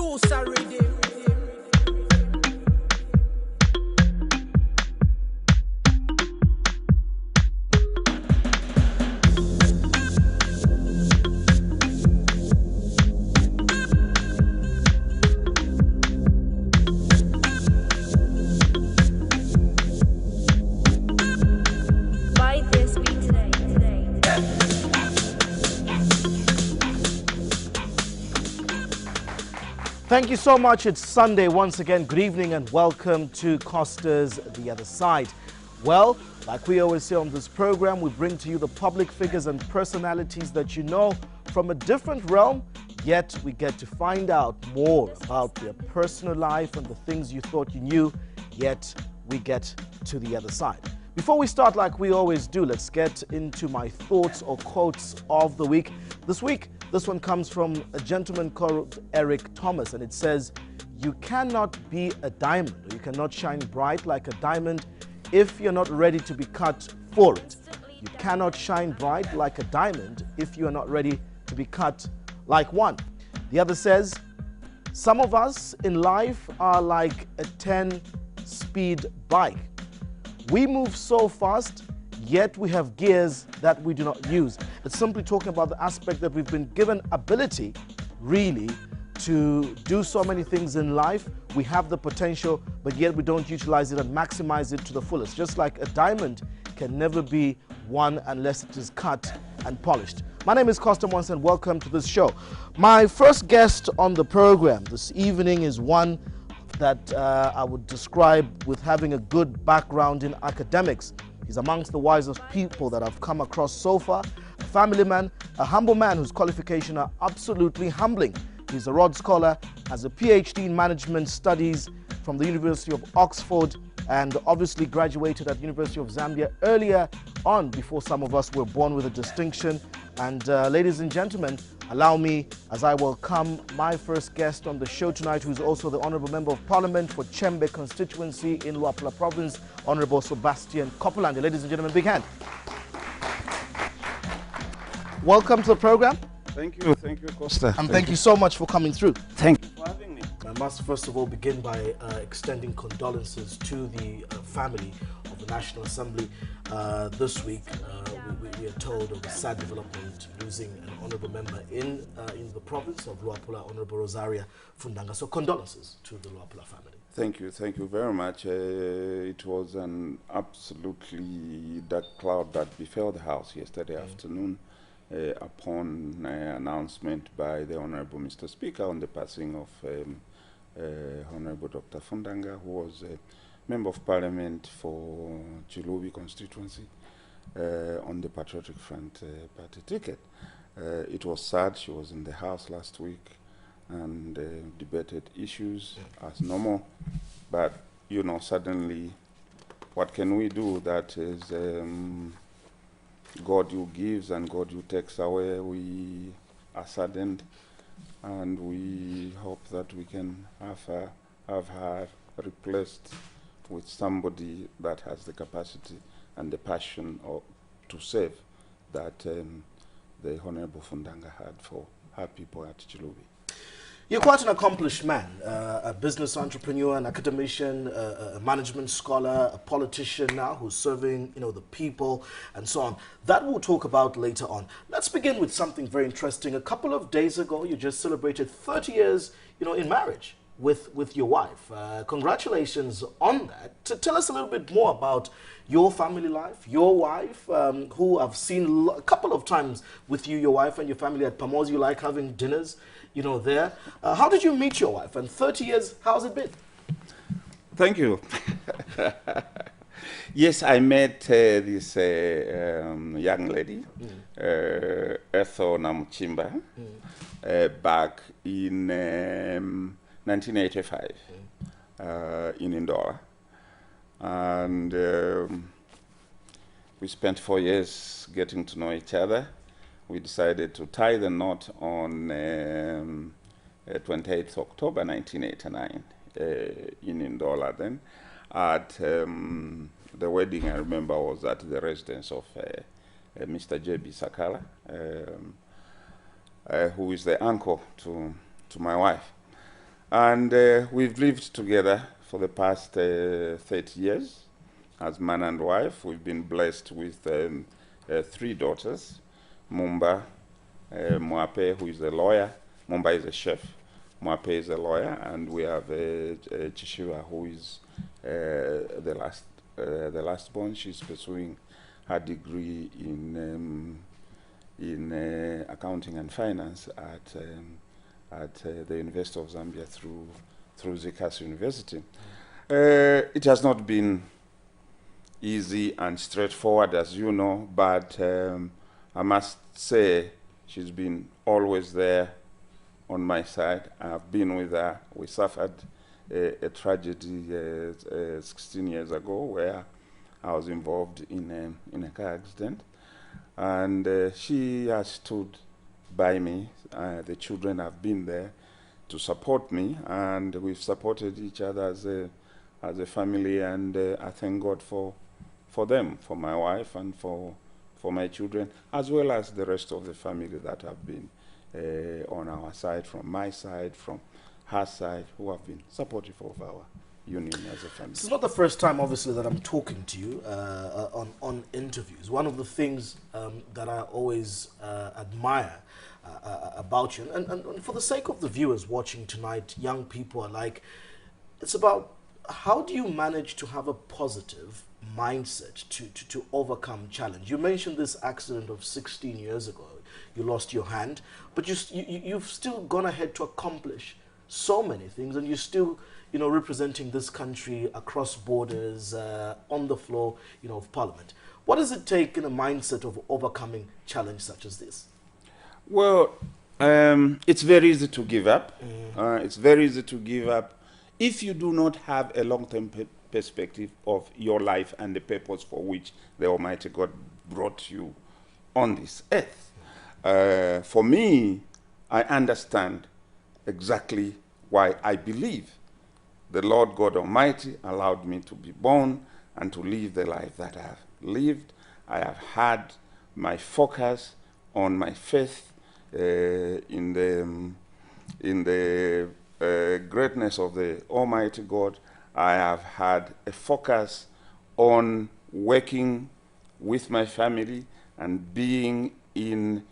Susa redeem. Thank you so much. It's Sunday once again. Good evening and welcome to Costa's The Other Side. Well, like we always say on this program, we bring to you the public figures and personalities that you know from a different realm, yet we get to find out more about their personal life and the things you thought you knew, yet we get to the other side. Before we start, like we always do, let's get into my thoughts or quotes of the week. This one comes from a gentleman called Eric Thomas, and it says, "You cannot be a diamond, or you cannot shine bright like a diamond if you're not ready to be cut for it. You cannot shine bright like a diamond if you are not ready to be cut like one." The other says, "Some of us in life are like a 10-speed bike. We move so fast, yet we have gears that we do not use." It's simply talking about the aspect that we've been given ability, really, to do so many things in life. We have the potential, but yet we don't utilize it and maximize it to the fullest. Just like a diamond can never be won unless it is cut and polished. My name is Costa Mwansa and welcome to this show. My first guest on the program this evening is one that I would describe with having a good background in academics. He's amongst the wisest people that I've come across so far. A family man, a humble man whose qualifications are absolutely humbling. He's a Rhodes Scholar, has a PhD in Management Studies from the University of Oxford, and obviously graduated at the University of Zambia earlier on, before some of us were born with a distinction. And ladies and gentlemen, allow me as I welcome my first guest on the show tonight, who is also the Honourable Member of Parliament for Chembe constituency in Luapula Province, Honourable Sebastian Kopulande. Ladies and gentlemen, big hand. Welcome to the program. Thank you, Costa. And thank you so much for coming through. Thank you for having me. I must first of all begin by extending condolences to the family of the National Assembly. This week, we are told of a sad development, losing an honourable member in the province of Luapula, Honourable Rosaria Fundanga. So condolences to the Luapula family. Thank you very much. It was an absolutely dark cloud that befell the House yesterday afternoon upon announcement by the Honourable Mr. Speaker on the passing of Honourable Dr. Fundanga, who was a Member of Parliament for Chilubi constituency on the Patriotic Front party ticket. It was sad. She was in the House last week and debated issues as normal, but you know, suddenly, what can we do? That is God who gives and God who takes away. We are saddened, and we hope that we can have her replaced with somebody that has the capacity and the passion to serve that the Honourable Fundanga had for her people at Chilubi. You're quite an accomplished man, a business entrepreneur, an academician, a management scholar, a politician now who's serving, you know, the people and so on. That we'll talk about later on. Let's begin with something very interesting. A couple of days ago, you just celebrated 30 years, you know, in marriage with your wife. Congratulations on that. Tell us a little bit more about your family life, your wife, who I've seen a couple of times with you, your wife and your family at Pamosi. You like having dinners, you know, there. How did you meet your wife? And 30 years, how's it been? Thank you. Yes, I met this young lady, Etho Namuchimba, back in 1985 in Indora. And we spent 4 years getting to know each other. We decided to tie the knot on 28th October 1989 in Indora then. At the wedding, I remember, was at the residence of Mr. J.B. Sakala, who is the uncle to my wife. And we've lived together for the past 30 years as man and wife. We've been blessed with 3 daughters, Mumba, Mwape, who is a lawyer. Mumba is a chef. Mwape is a lawyer, and we have Chishiwa, who is the last born. She's pursuing her degree in accounting and finance at the University of Zambia through Zikasi University. It has not been easy and straightforward, as you know, but I must say she's been always there on my side. I've been with her. We suffered a tragedy 16 years ago where I was involved in a car accident, and she has stood by me. The children have been there to support me, and we've supported each other as a family, and I thank God for them, for my wife and for my children, as well as the rest of the family that have been on our side, from my side, from her side, who have been supportive of our union as a family. This is not the first time, obviously, that I'm talking to you on interviews. One of the things that I always admire about you, and for the sake of the viewers watching tonight, young people are like, it's about how do you manage to have a positive mindset to overcome challenge. You mentioned this accident of 16 years ago. You lost your hand, but you've still gone ahead to accomplish so many things, and you're still, you know, representing this country across borders, on the floor, you know, of Parliament. What does it take in a mindset of overcoming challenge such as this? Well, it's very easy to give up. It's very easy to give up if you do not have a long-term perspective of your life and the purpose for which the Almighty God brought you on this earth. For me, I understand exactly why I believe the Lord God Almighty allowed me to be born and to live the life that I have lived. I have had my focus on my faith in the greatness of the Almighty God. I have had a focus on working with my family and being in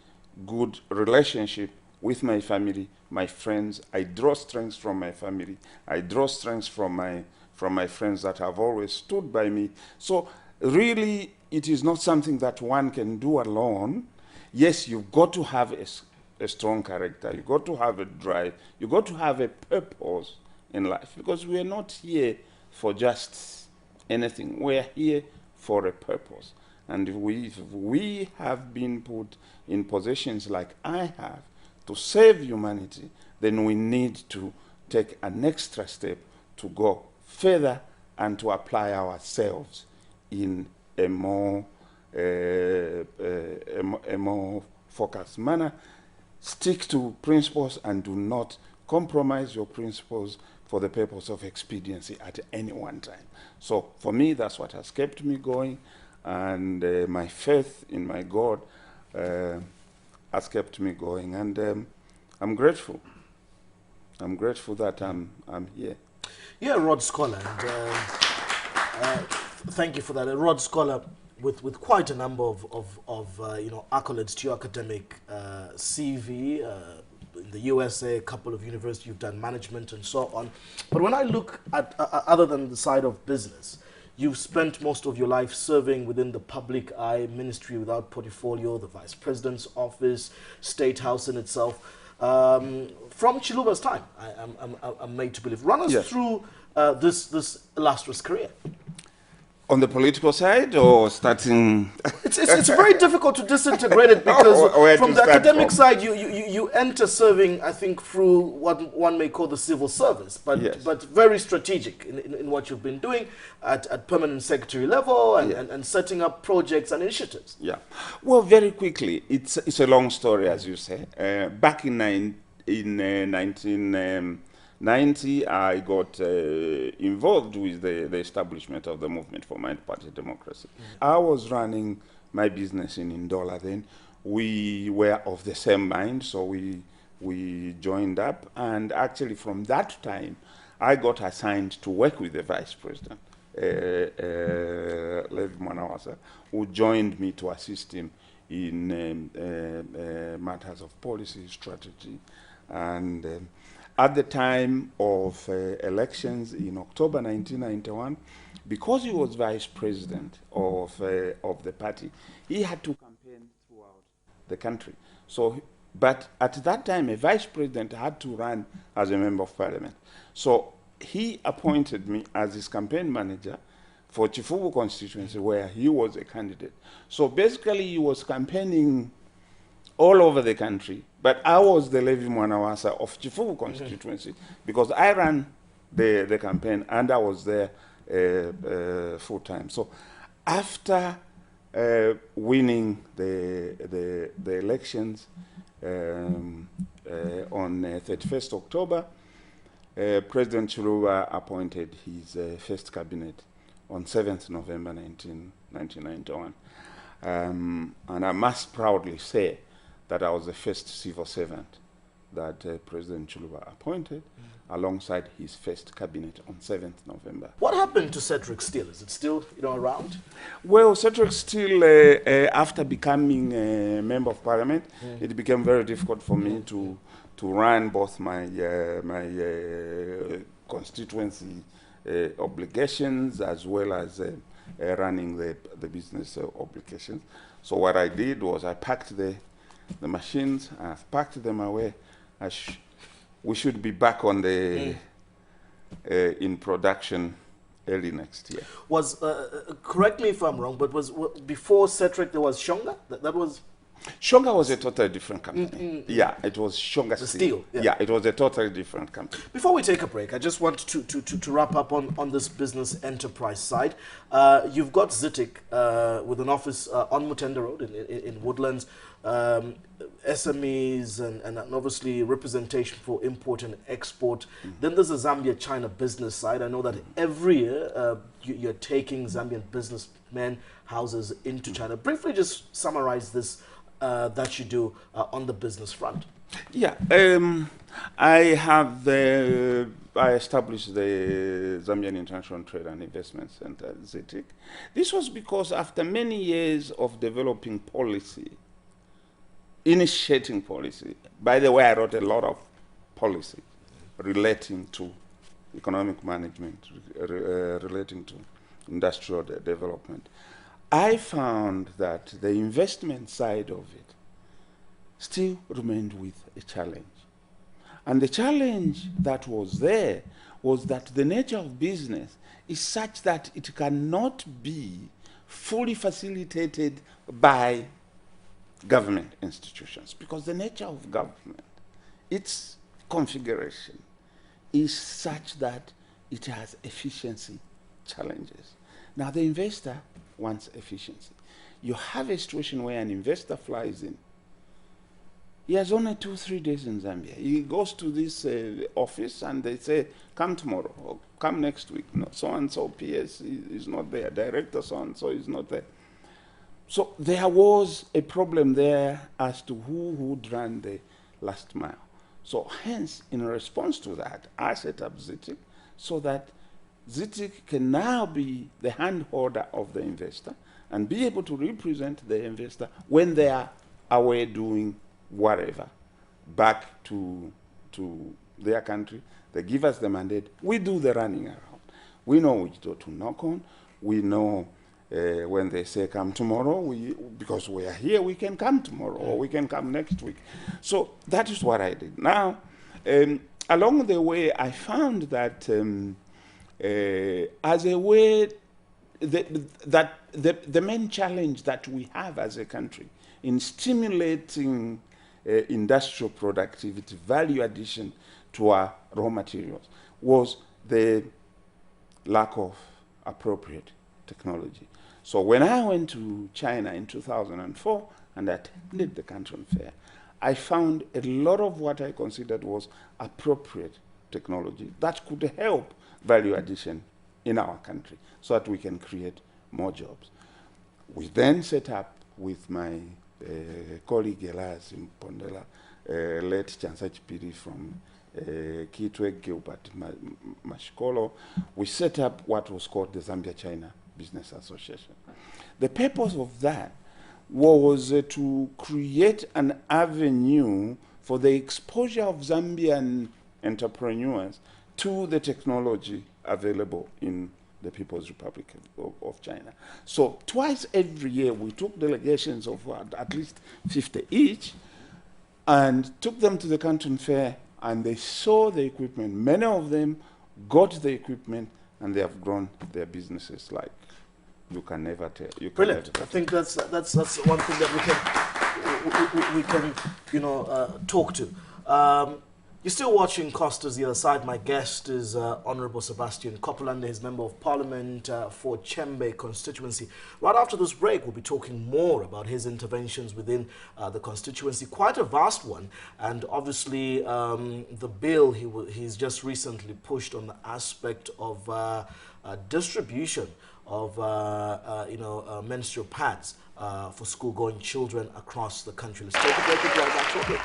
good relationship with my family, my friends. I draw strength from my family. I draw strength from my friends that have always stood by me. So really, it is not something that one can do alone. Yes, you've got to have a strong character. You've got to have a drive. You've got to have a purpose in life, because we are not here for just anything. We're here for a purpose. And if we have been put in positions like I have to save humanity, then we need to take an extra step to go further and to apply ourselves in a more focused manner. Stick to principles and do not compromise your principles for the purpose of expediency at any one time. So for me, that's what has kept me going, and my faith in my God has kept me going, and I'm grateful. I'm grateful that I'm here. You're a Rhodes Scholar, and thank you for that. A Rhodes Scholar with quite a number of you know, accolades to your academic CV. In the USA, a couple of universities, you've done management and so on. But when I look at, other than the side of business, you've spent most of your life serving within the public eye, ministry without portfolio, the vice president's office, state house in itself. From Chiluba's time, I'm made to believe. Run us through this illustrious career. On the political side, or starting? It's very difficult to disintegrate it, because from the academic side, you enter serving, I think, through what one may call the civil service, but very strategic in what you've been doing at permanent secretary level and setting up projects and initiatives. Yeah. Well, very quickly, it's a long story, as you say. Back in 1990, I got involved with the establishment of the Movement for Mind-Party Democracy. I was running my business in Ndola then. We were of the same mind, so we we joined up, and actually from that time, I got assigned to work with the vice president, Levi Mwanawasa, who joined me to assist him in matters of policy, strategy, and at the time of elections in October 1991, because he was vice president of the party, he had to campaign throughout the country. So, but at that time, a vice president had to run as a member of parliament. So he appointed me as his campaign manager for Chifubu constituency, where he was a candidate. So basically, he was campaigning all over the country, but I was the Levi Mwanawasa of Chifubu constituency because I ran the campaign and I was there full time. So after winning the elections on 31st October, President Chiluba appointed his first cabinet on 7th November 1991. And I must proudly say that I was the first civil servant that President Chiluba appointed alongside his first cabinet on 7th November. What happened to Cedric Steele? Is it still around? Well, Cedric Steele, after becoming a member of parliament, it became very difficult for me to run both my constituency obligations as well as running the business obligations. So what I did was I packed the machines, I've packed them away. We should be back on the in production early next year. Was correct me if I'm wrong, but was before Cedric there was Shonga? That was. Shonga was a totally different company. Yeah, it was Shonga Steel. Yeah, it was a totally different company. Before we take a break, I just want to wrap up on this business enterprise side. You've got Zitic with an office on Mutenda Road in Woodlands, SMEs and obviously representation for import and export. Then there's the Zambia-China business side. I know that every year you're taking Zambian businessmen houses into China. Briefly just summarize this that you do on the business front. Yeah, I established the Zambian International Trade and Investment Center, ZITIC. This was because after many years of developing policy, initiating policy, by the way, I wrote a lot of policy relating to economic management, relating to industrial development. I found that the investment side of it still remained with a challenge. And the challenge that was there was that the nature of business is such that it cannot be fully facilitated by government institutions, because the nature of government, its configuration, is such that it has efficiency challenges. Now, the investor wants efficiency. You have a situation where an investor flies in. He has only 2-3 days in Zambia. He goes to this office and they say, come tomorrow or come next week. No, so-and-so PS is not there. Director so-and-so is not there. So there was a problem there as to who would run the last mile. So hence, in response to that, I set up ZITIC so that ZITIC can now be the hand holder of the investor and be able to represent the investor when they are away doing whatever, back to their country. They give us the mandate. We do the running around. We know which door to knock on. We know when they say come tomorrow, because we are here, we can come tomorrow or we can come next week. So that is what I did. Now, along the way, I found that as a way, the main challenge that we have as a country in stimulating industrial productivity, value addition to our raw materials, was the lack of appropriate technology. So when I went to China in 2004 and attended the Canton Fair, I found a lot of what I considered was appropriate technology that could help value addition in our country so that we can create more jobs. We then set up with my colleague Elias Mpondela, late Chancellor Chipiri from Kitwe Gilbert Mashikolo, we set up what was called the Zambia-China Business Association. The purpose of that was to create an avenue for the exposure of Zambian entrepreneurs to the technology available in the People's Republic of China. So twice every year we took delegations of at least 50 each and took them to the Canton Fair, and they saw the equipment. Many of them got the equipment and they have grown their businesses like you can never tell. Brilliant. I think that's one thing that we can talk to. You're still watching Costa's The Other Side. My guest is Honourable Sebastian Kopulande, his Member of Parliament for Chembe constituency. Right after this break, we'll be talking more about his interventions within the constituency. Quite a vast one, and obviously the bill he's just recently pushed on the aspect of distribution of menstrual pads for school-going children across the country. Let's take a break and be right back shortly.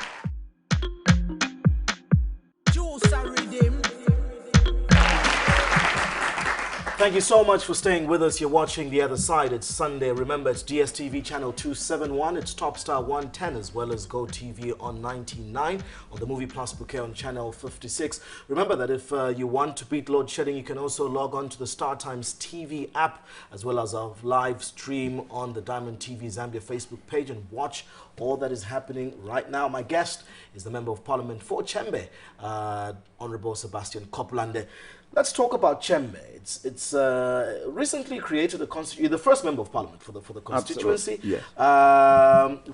Thank you so much for staying with us. You're watching The Other Side. It's Sunday. Remember, it's DSTV channel 271. It's Top Star 110 as well as GoTV on 99. On the Movie Plus bouquet on channel 56. Remember that if you want to beat load shedding, you can also log on to the Star Times TV app as well as our live stream on the Diamond TV Zambia Facebook page and watch all that is happening right now. My guest is the Member of Parliament for Chembe, Honourable Sebastian Kopulande. Let's talk about Chembe. It's recently created a constituency. The first Member of Parliament for the constituency. Yes.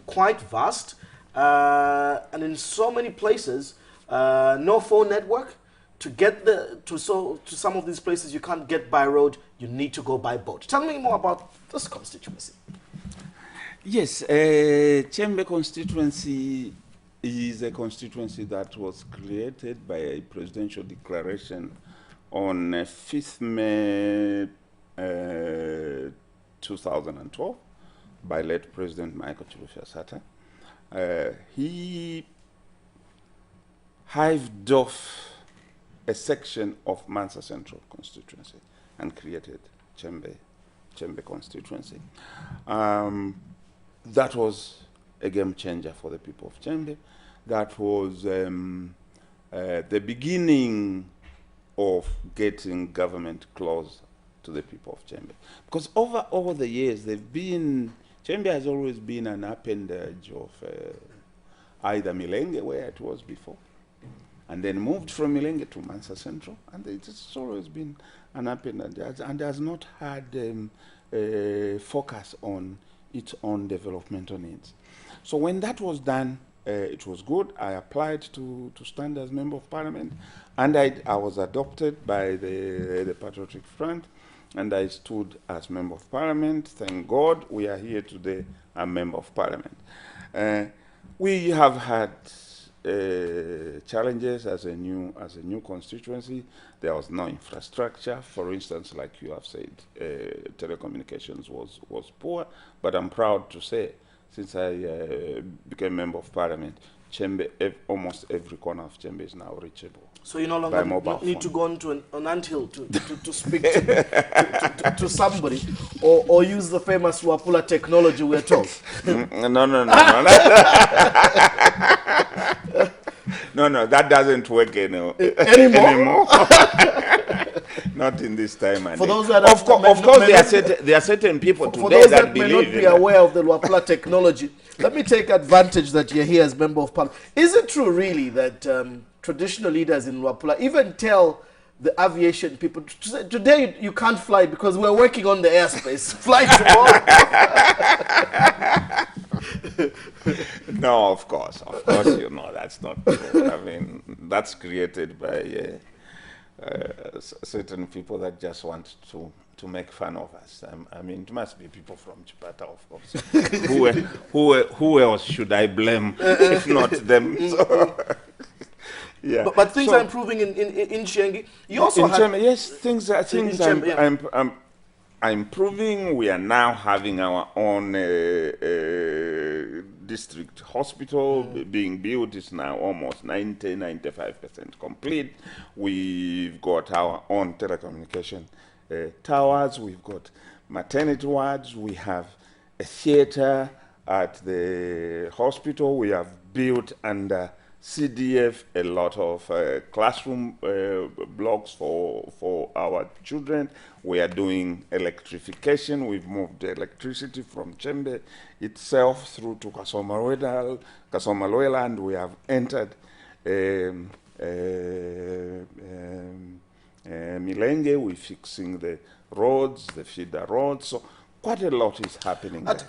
Quite vast, and in so many places, no phone network. To get to some of these places, you can't get by road. You need to go by boat. Tell me more about this constituency. Yes, Chembe constituency is a constituency that was created by a presidential declaration on 5th May 2012 by late President Michael Chilufya Sata. He hived off a section of Mwansa Central constituency and created Chembe constituency. That was a game changer for the people of Chembe. That was the beginning of getting government close to the people of Chembe. Because over the years, Chembe has always been an appendage of either Milenge, where it was before, and then moved from Milenge to Mwansa Central, and it's always been an appendage, and has not had a focus on its own developmental needs. So when that was done, it was good. I applied to stand as Member of Parliament, and I was adopted by the Patriotic Front, and I stood as Member of Parliament. Thank God we are here today, a Member of Parliament. We have had challenges as a new constituency. There was no infrastructure. For instance, like you have said, telecommunications was poor, but I'm proud to say, since I became Member of Parliament, Chembe, almost every corner of Chembe is now reachable. So you no longer need to go into an anthill to speak to somebody or use the famous Wapula technology, we're told. No. No, that doesn't work anymore. Not in this time. For those that of course, there are certain people today that believe. For those that may not be aware of the Wapula technology, let me take advantage that you're here as Member of Parliament. Is it true, really, that traditional leaders in Wapula even tell the aviation people, today you can't fly because we're working on the airspace, fly tomorrow? No, of course, that's not true. I mean, that's created by certain people that just want to make fun of us. I mean, it must be people from Chipata, of course. who else should I blame if not them? So, yeah. But things are improving in Chengi. You also yes, things are. are improving. We are now having our own district hospital being built. It's now almost 95% complete. We've got our own telecommunication towers. We've got maternity wards. We have a theater at the hospital. We have built under CDF a lot of classroom blocks for our children. We are doing electrification. We've moved the electricity from Chembe itself through to Kasomaloela, and we have entered Milenge. We're fixing the roads, the feeder roads. So quite a lot is happening there.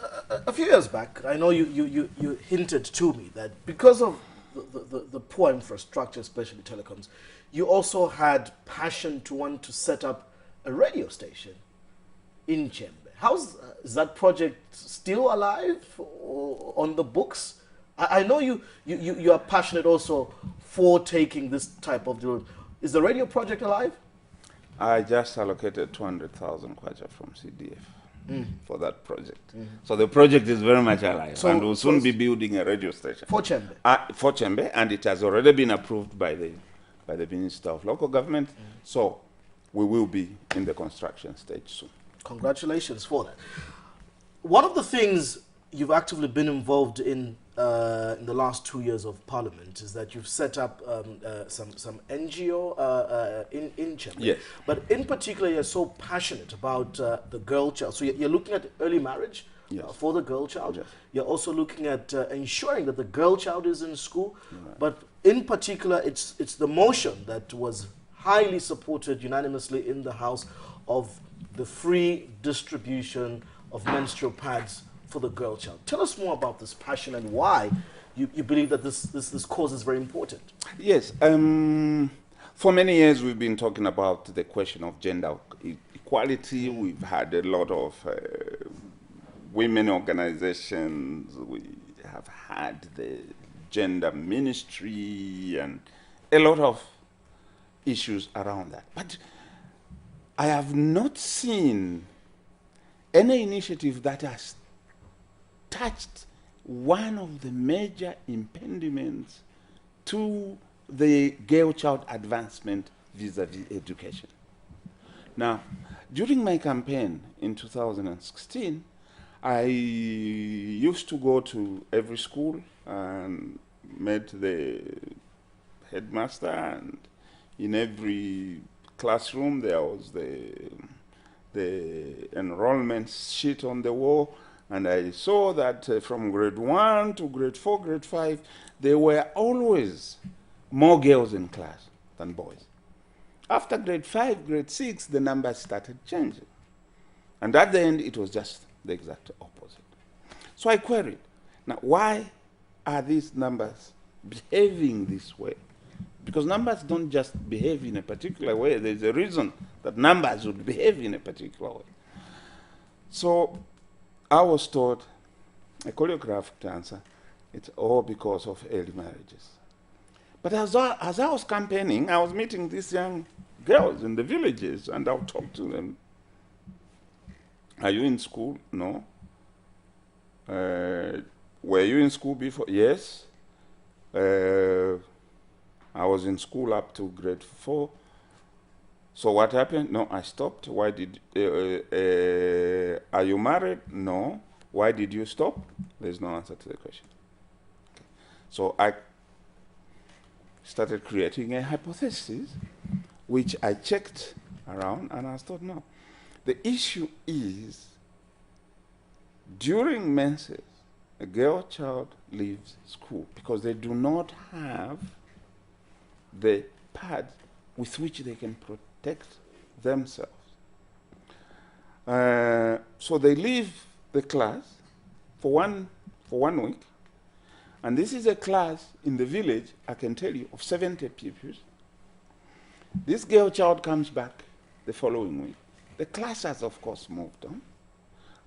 A few years back, I know you hinted to me that because of the poor infrastructure, especially telecoms, you also had passion to want to set up a radio station in Chembe. Is that project still alive or on the books? I know you are passionate also for taking this type of deal. Is the radio project alive? I just allocated 200,000 kwacha from CDF. For that project. So the project is very much alive, so, and we'll soon be building a radio station. For Chembe? For Chembe, and it has already been approved by the Minister of Local Government, so we will be in the construction stage soon. Congratulations for that. One of the things you've actively been involved in the last 2 years of Parliament is that you've set up some NGO in Chembe. Yes. But in particular, you're so passionate about the girl child. So you're looking at early marriage for the girl child. Yes. You're also looking at ensuring that the girl child is in school. Right. But in particular, it's the motion that was highly supported unanimously in the House of the free distribution of menstrual pads for the girl child. Tell us more about this passion and why you believe that this cause is very important. Yes. For many years we've been talking about the question of gender equality. We've had a lot of women organizations. We have had the gender ministry and a lot of issues around that. But I have not seen any initiative that has touched one of the major impediments to the girl child advancement vis-a-vis education. Now, during my campaign in 2016, I used to go to every school and met the headmaster, and in every classroom there was the enrollment sheet on the wall. And I saw that from grade 1 to grade 4, grade 5, there were always more girls in class than boys. After grade 5, grade 6, the numbers started changing. And at the end, it was just the exact opposite. So I queried, now why are these numbers behaving this way? Because numbers don't just behave in a particular way. There's a reason that numbers would behave in a particular way. So I was taught a choreographed answer, it's all because of early marriages. But as I was campaigning, I was meeting these young girls in the villages, and I would talk to them. Are you in school? No. Were you in school before? Yes. I was in school up to grade 4. So what happened? No, I stopped. Why did, are you married? No. Why did you stop? There's no answer to the question. Okay. So I started creating a hypothesis, which I checked around, and I thought, no. The issue is, during menses, a girl child leaves school because they do not have the pads with which they can protect themselves. So they leave the class for one week, and this is a class in the village, I can tell you, of 70 pupils. This girl child comes back the following week. The class has, of course, moved on,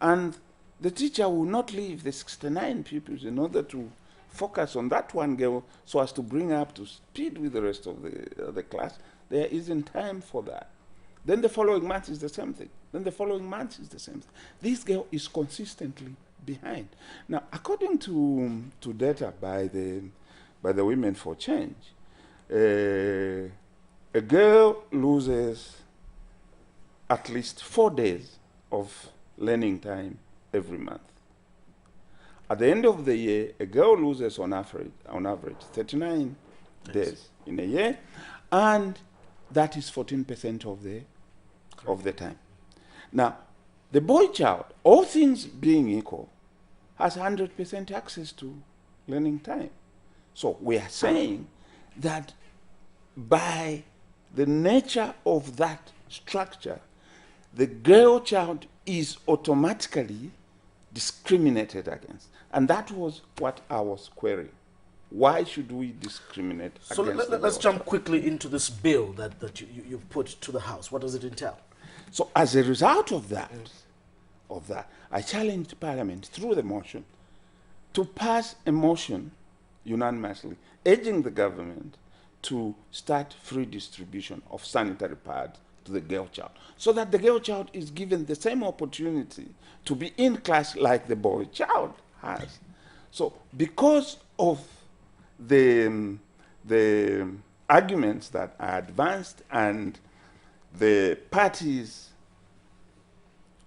and the teacher will not leave the 69 pupils in order to focus on that one girl so as to bring her up to speed with the rest of the class. There isn't time for that. Then the following month is the same thing. Then the following month is the same thing. This girl is consistently behind. Now, according to data by the Women for Change, a girl loses at least 4 days of learning time every month. At the end of the year, a girl loses on average 39 days in a year, and that is 14% of the time. Now, the boy child, all things being equal, has 100% access to learning time. So we are saying that by the nature of that structure, the girl child is automatically discriminated against. And that was what I was querying. Why should we discriminate so against let's jump quickly into this bill that you've put to the House. What does it entail? So as a result of that, I challenged Parliament through the motion to pass a motion unanimously urging the government to start free distribution of sanitary pads to the girl child, so that the girl child is given the same opportunity to be in class like the boy child has. So because of the arguments that are advanced and the parties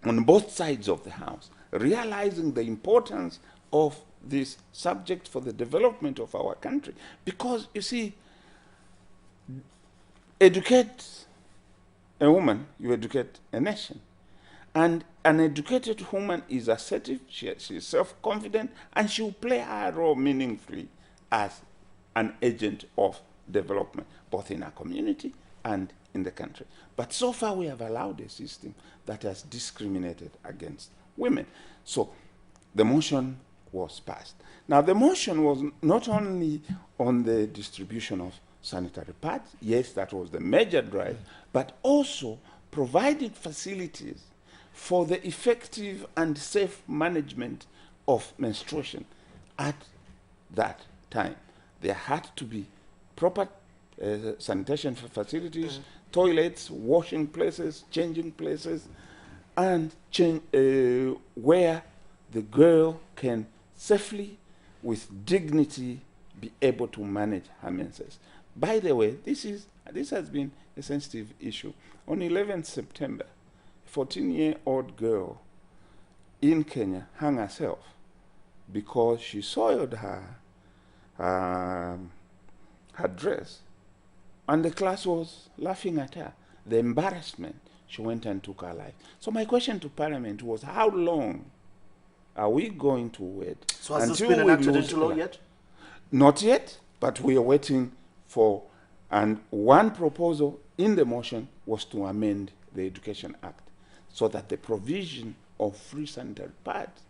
on both sides of the House realizing the importance of this subject for the development of our country, because you see, educate a woman, you educate a nation. And an educated woman is assertive, she is self-confident, and she will play her role meaningfully as an agent of development, both in our community and in the country. But so far we have allowed a system that has discriminated against women. So the motion was passed. Now the motion was not only on the distribution of sanitary pads, yes, that was the major drive, but also provided facilities for the effective and safe management of menstruation at that time. There had to be proper sanitation facilities, toilets, washing places, changing places, and where the girl can safely, with dignity, be able to manage her menses. By the way, this has been a sensitive issue. On 11th September, a 14-year-old girl in Kenya hung herself because she soiled her dress, and the class was laughing at her. The embarrassment, she went and took her life. So my question to Parliament was, how long are we going to wait? So has this been enacted into law yet? Not yet, but we are waiting for, and one proposal in the motion was to amend the Education Act so that the provision of free sanitary pads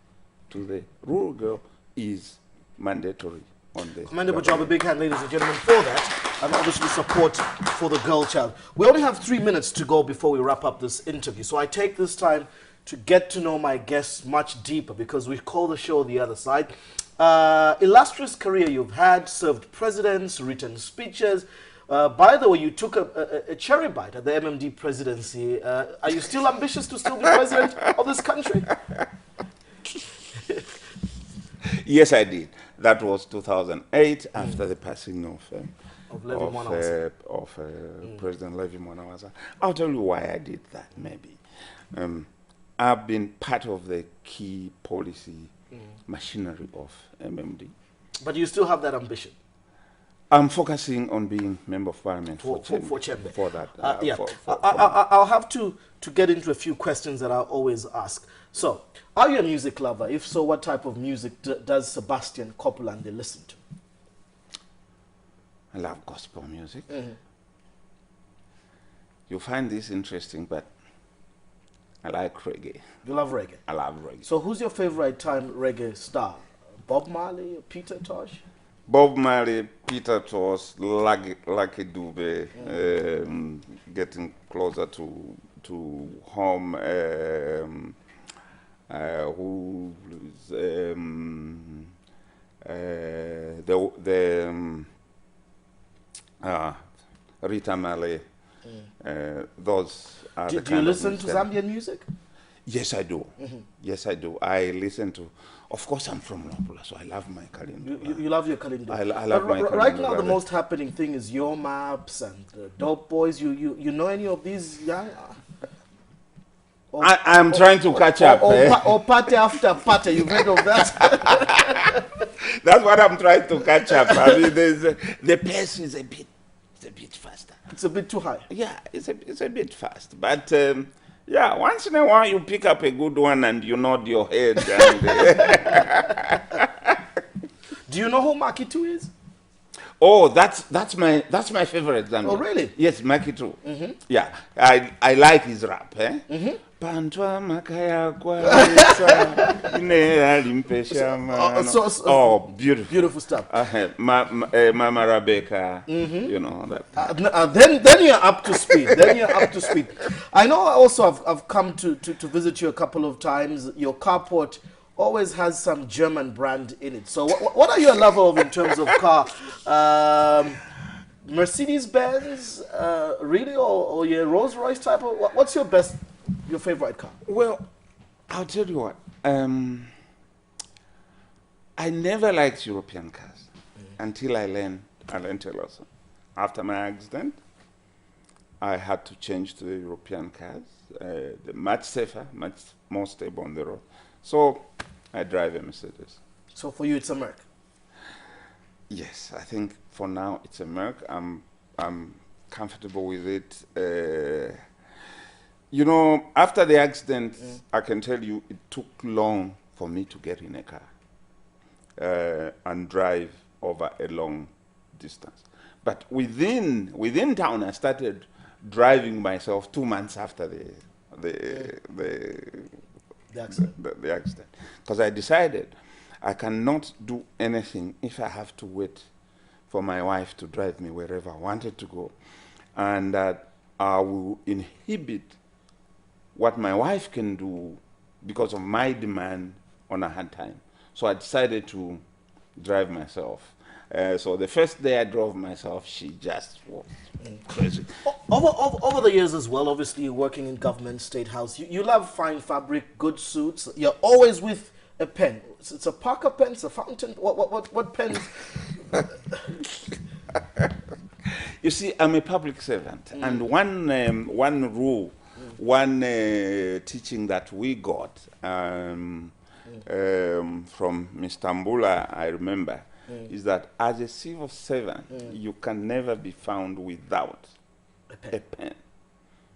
to the rural girl is mandatory on the Commendable job, a big hand, ladies and gentlemen, for that, and obviously support for the girl child. We only have 3 minutes to go before we wrap up this interview, so I take this time to get to know my guests much deeper, because we call the show The Other Side. Illustrious career you've had, served presidents, written speeches. By the way, you took a cherry bite at the MMD presidency. Are you still ambitious to still be president of this country? Yes, I did. That was 2008, after the passing of President Levi Mwanawasa. I'll tell you why I did that, maybe. I've been part of the key policy machinery of MMD. But you still have that ambition? I'm focusing on being Member of Parliament for Chembe. For that. I'll have to get into a few questions that I'll always ask. So, are you a music lover? If so, what type of music does Sebastian Kopulande listen to? I love gospel music. You find this interesting, but I like reggae. You love reggae? I love reggae. So who's your favorite time reggae star? Bob Marley, Peter Tosh? Bob Marley, Peter Tosh, Lucky Dube, getting closer to home. Rita Marley, Those are Do you listen to Zambian music? Yes, I do. Yes, I do. I listen to, of course, I'm from Lopula, so I love my Kalindula. You love your Kalindula. I love my Kalindula. Right now, the most happening thing is Your Maps and Dope Boys. You know any of these young? I'm trying to catch up. Or party after party. You've heard of that? That's what I'm trying to catch up. I mean, the pace is a bit faster. It's a bit too high. Yeah, it's a bit fast. But yeah, once in a while you pick up a good one and you nod your head. And, do you know who Makitu is? Oh, that's my favorite Zambian. Oh, really? Yes, Makitu. Yeah, I like his rap. Pantwa makaya kwa ine alimpeshama. Oh, beautiful. Beautiful stuff. Mama Rebecca, you know that. Then you're up to speed. I know also I've come to visit you a couple of times. Your carport always has some German brand in it. So what are you a lover of in terms of car? Mercedes-Benz, really, or your Rolls-Royce type of? What's your favorite car? Well, I'll tell you what. I never liked European cars until I learned a lesson. After my accident, I had to change to the European cars. They're much safer, much more stable on the road. So I drive a Mercedes. So for you, it's a Merc? Yes, I think for now it's a Merc. I'm comfortable with it. You know, after the accident, I can tell you it took long for me to get in a car and drive over a long distance. But within town, I started driving myself 2 months after the accident. Because I decided I cannot do anything if I have to wait for my wife to drive me wherever I wanted to go. And that I will inhibit what my wife can do because of my demand on a hard time. So I decided to drive myself. So the first day I drove myself, she just was crazy. Over the years as well, obviously you're working in government, state house. You love fine fabric, good suits. You're always with a pen. It's a Parker pen, it's a fountain. What pens? You see, I'm a public servant, and one rule, one teaching that we got from Mr. Mbula, I remember, is that as a civil servant, you can never be found without a pen.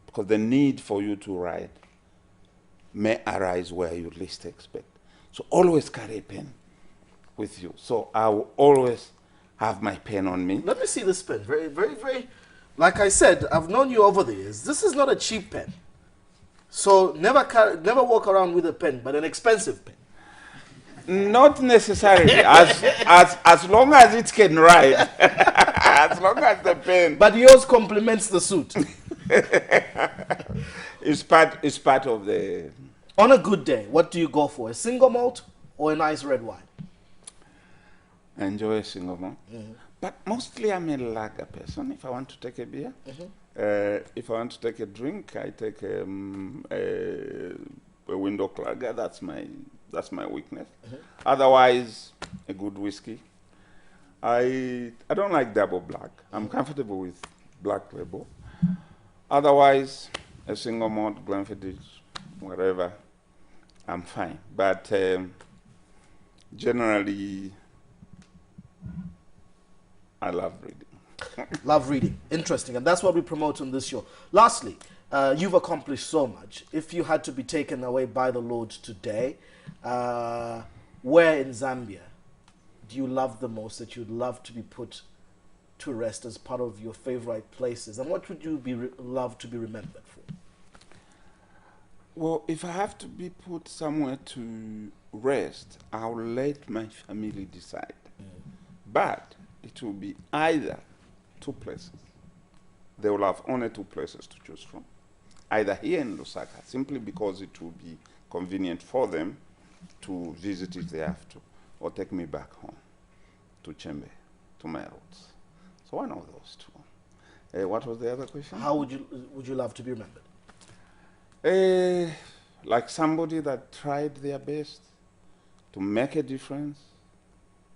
Because the need for you to write may arise where you least expect. So always carry a pen with you. So I will always have my pen on me. Let me see this pen. Very, very, very. Like I said, I've known you over the years. This is not a cheap pen. So never walk around with a pen, but an expensive pen. Not necessarily. as long as it can write. As long as the pen. But yours complements the suit. It's part of the. On a good day, what do you go for? A single malt or a nice red wine? I enjoy a single malt. But mostly I'm a lager person. If I want to take a beer, if I want to take a drink, I take a window lager. That's my weakness. Otherwise, a good whiskey. I don't like double black. I'm comfortable with black label. Otherwise, a single malt, Glenfiddich, whatever, I'm fine. But generally, I love reading. Love reading. Interesting. And that's what we promote on this show. Lastly, you've accomplished so much. If you had to be taken away by the Lord today, where in Zambia do you love the most that you'd love to be put to rest as part of your favorite places? And what would you love to be remembered for? Well, if I have to be put somewhere to rest, I'll let my family decide. But it will be either two places. They will have only two places to choose from. Either here in Lusaka, simply because it will be convenient for them to visit if they have to, or take me back home to Chembe, to my roots. So one of those two. What was the other question? How would you love to be remembered? Like somebody that tried their best to make a difference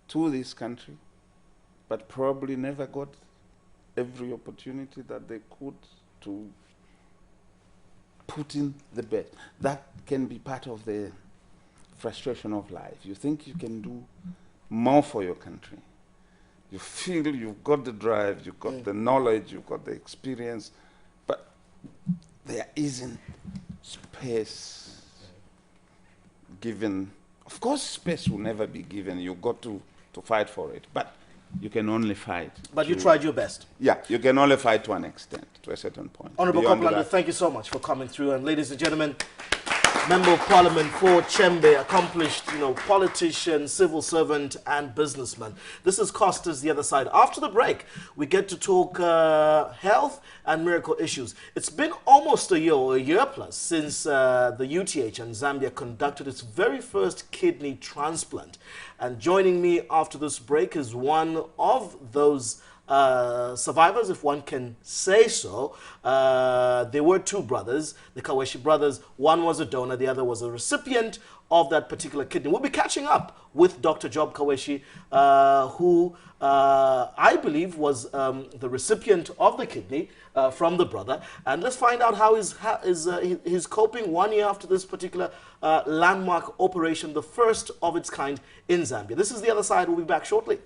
to this country, but probably never got every opportunity that they could to put in the best. That can be part of the frustration of life. You think you can do more for your country. You feel you've got the drive, you've got the knowledge, you've got the experience, but there isn't space given. Of course, space will never be given. You've got to fight for it, but you can only fight. But you tried your best. Yeah, you can only fight to an extent, to a certain point. Honourable Kopulande, thank you so much for coming through. And ladies and gentlemen, Member of Parliament for Chembe, accomplished, politician, civil servant, and businessman. This is Costa's The Other Side. After the break, we get to talk health and miracle issues. It's been almost a year or a year plus since the UTH and Zambia conducted its very first kidney transplant. And joining me after this break is one of those survivors, if one can say so. There were two brothers, the Kaweshi brothers. One was a donor, the other was a recipient of that particular kidney. We'll be catching up with Dr. Job Kaweshi, who I believe was the recipient of the kidney from the brother. And let's find out how he's coping 1 year after this particular landmark operation, the first of its kind in Zambia. This is The Other Side. We'll be back shortly.